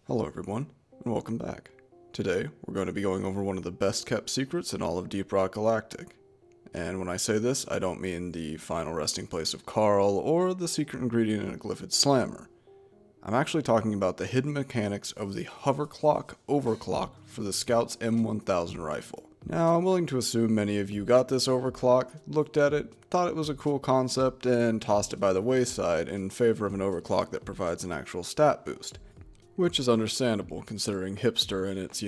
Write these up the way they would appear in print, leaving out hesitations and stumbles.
Hello everyone, and welcome back. Today, we're going to be going over one of the best kept secrets in all of Deep Rock Galactic. And when I say this, I don't mean the final resting place of Carl or the secret ingredient in a Glyphid Slammer. I'm actually talking about the hidden mechanics of the Hoverclock overclock for the Scout's M1000 rifle. Now, I'm willing to assume many of you got this overclock, looked at it, thought it was a cool concept, and tossed it by the wayside in favor of an overclock that provides an actual stat boost. Which is understandable considering hipster and its,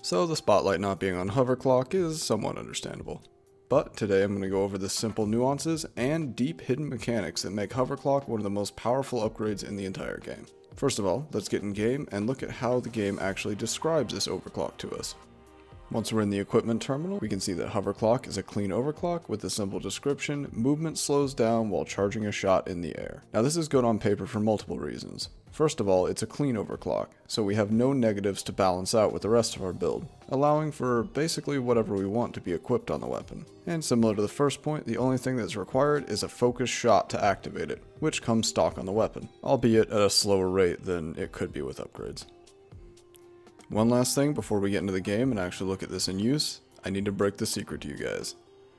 So the spotlight not being on Hoverclock is somewhat understandable. But today I'm going to go over the simple nuances and deep hidden mechanics that make Hoverclock one of the most powerful upgrades in the entire game. First of all, let's get in game and look at how the game actually describes this overclock to us. Once we're in the equipment terminal, we can see that Hoverclock is a clean overclock with the simple description, movement slows down while charging a shot in the air. Now this is good on paper for multiple reasons. First of all, it's a clean overclock, so we have no negatives to balance out with the rest of our build, allowing for basically whatever we want to be equipped on the weapon. And similar to the first point, the only thing that's required is a focused shot to activate it, which comes stock on the weapon, albeit at a slower rate than it could be with upgrades. One last thing before we get into the game and actually look at this in use, I need to break the secret to you guys.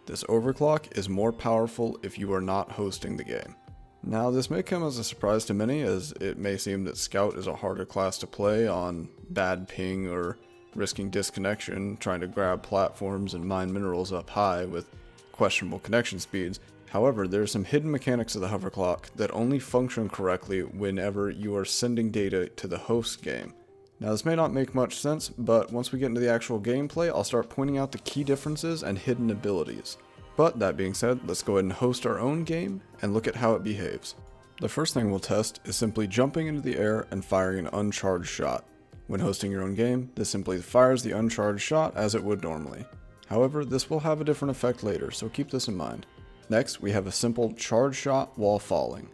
This overclock is more powerful if you are not hosting the game. Now this may come as a surprise to many, as it may seem that Scout is a harder class to play on bad ping or risking disconnection, trying to grab platforms and mine minerals up high with questionable connection speeds. However, there are some hidden mechanics of the Hoverclock that only function correctly whenever you are sending data to the host game. Now this may not make much sense, but once we get into the actual gameplay, I'll start pointing out the key differences and hidden abilities. But that being said, let's go ahead and host our own game and look at how it behaves. The first thing we'll test is simply jumping into the air and firing an uncharged shot. When hosting your own game, this simply fires the uncharged shot as it would normally. However, this will have a different effect later, so keep this in mind. Next, we have a simple charge shot while falling.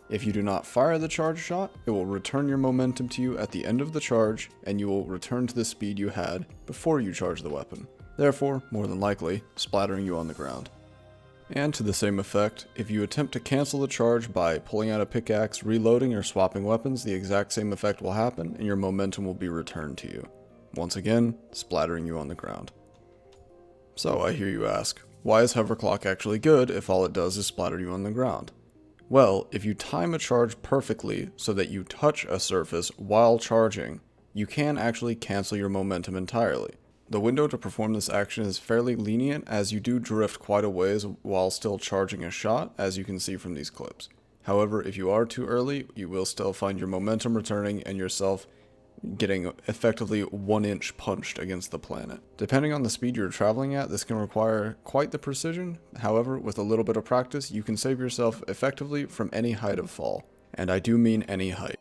If you do not fire the charge shot, it will return your momentum to you at the end of the charge, and you will return to the speed you had before you charge the weapon, therefore, more than likely, splattering you on the ground. And to the same effect, if you attempt to cancel the charge by pulling out a pickaxe, reloading, or swapping weapons, the exact same effect will happen, and your momentum will be returned to you. Once again, splattering you on the ground. So I hear you ask, why is Hoverclock actually good if all it does is splatter you on the ground? Well, if you time a charge perfectly so that you touch a surface while charging, you can actually cancel your momentum entirely. The window to perform this action is fairly lenient, as you do drift quite a ways while still charging a shot, as you can see from these clips. However, if you are too early, you will still find your momentum returning and yourself getting effectively 1 inch punched against the planet. Depending on the speed you're traveling at, this can require quite the precision. However, with a little bit of practice, you can save yourself effectively from any height of fall. And I do mean any height.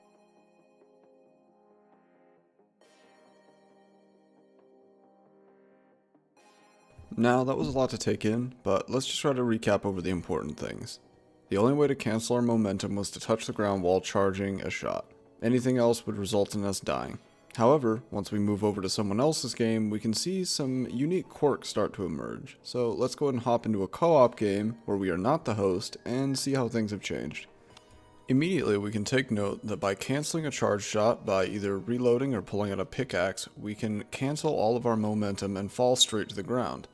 Now, that was a lot to take in, but let's just try to recap over the important things. The only way to cancel our momentum was to touch the ground while charging a shot. Anything else would result in us dying. However, once we move over to someone else's game, we can see some unique quirks start to emerge. So let's go ahead and hop into a co-op game where we are not the host and see how things have changed. Immediately, we can take note that by canceling a charge shot by either reloading or pulling out a pickaxe, we can cancel all of our momentum and fall straight to the ground.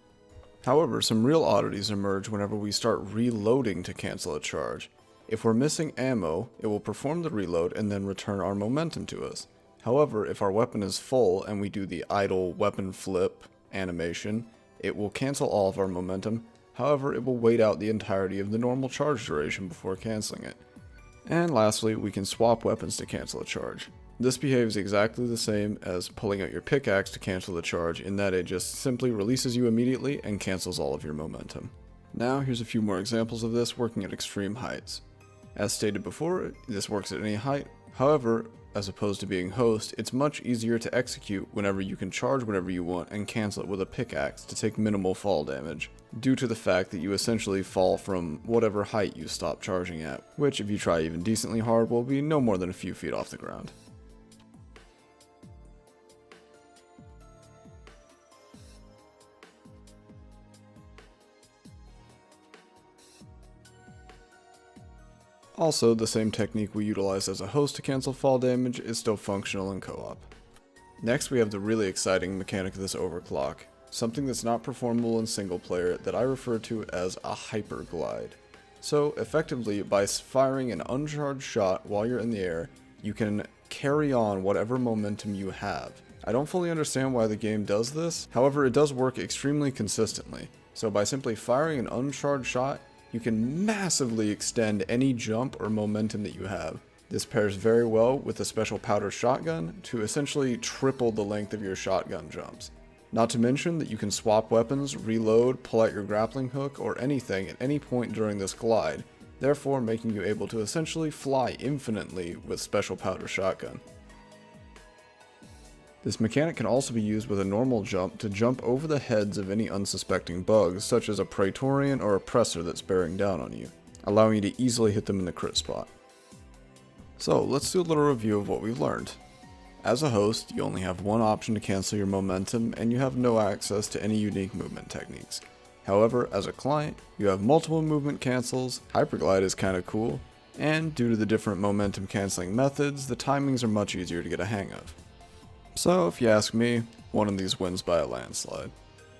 However, some real oddities emerge whenever we start reloading to cancel a charge. If we're missing ammo, it will perform the reload and then return our momentum to us. However, if our weapon is full and we do the idle weapon flip animation, it will cancel all of our momentum. However, it will wait out the entirety of the normal charge duration before canceling it. And lastly, we can swap weapons to cancel a charge. This behaves exactly the same as pulling out your pickaxe to cancel the charge, in that it just simply releases you immediately and cancels all of your momentum. Now here's a few more examples of this working at extreme heights. As stated before, this works at any height. However, as opposed to being host, it's much easier to execute whenever you can charge whenever you want and cancel it with a pickaxe to take minimal fall damage, due to the fact that you essentially fall from whatever height you stop charging at, which if you try even decently hard will be no more than a few feet off the ground. Also, the same technique we utilized as a host to cancel fall damage is still functional in co-op. Next, we have the really exciting mechanic of this overclock, something that's not performable in single player that I refer to as a hyperglide. So, effectively, by firing an uncharged shot while you're in the air, you can carry on whatever momentum you have. I don't fully understand why the game does this, however it does work extremely consistently. So by simply firing an uncharged shot, you can massively extend any jump or momentum that you have. This pairs very well with a special powder shotgun to essentially triple the length of your shotgun jumps. Not to mention that you can swap weapons, reload, pull out your grappling hook, or anything at any point during this glide, therefore making you able to essentially fly infinitely with special powder shotgun. This mechanic can also be used with a normal jump to jump over the heads of any unsuspecting bugs, such as a Praetorian or Oppressor that's bearing down on you, allowing you to easily hit them in the crit spot. So let's do a little review of what we've learned. As a host, you only have one option to cancel your momentum, and you have no access to any unique movement techniques. However, as a client, you have multiple movement cancels, hyperglide is kinda cool, and due to the different momentum canceling methods, the timings are much easier to get a hang of. So if you ask me, one of these wins by a landslide.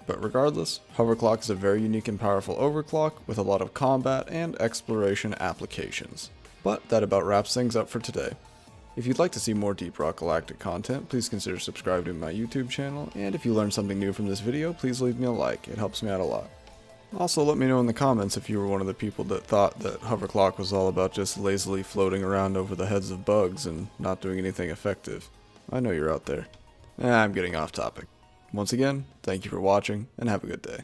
But regardless, Hoverclock is a very unique and powerful overclock with a lot of combat and exploration applications. But that about wraps things up for today. If you'd like to see more Deep Rock Galactic content, please consider subscribing to my YouTube channel, and if you learned something new from this video, please leave me a like, it helps me out a lot. Also, let me know in the comments if you were one of the people that thought that Hoverclock was all about just lazily floating around over the heads of bugs and not doing anything effective. I know you're out there. I'm getting off topic. Once again, thank you for watching, and have a good day.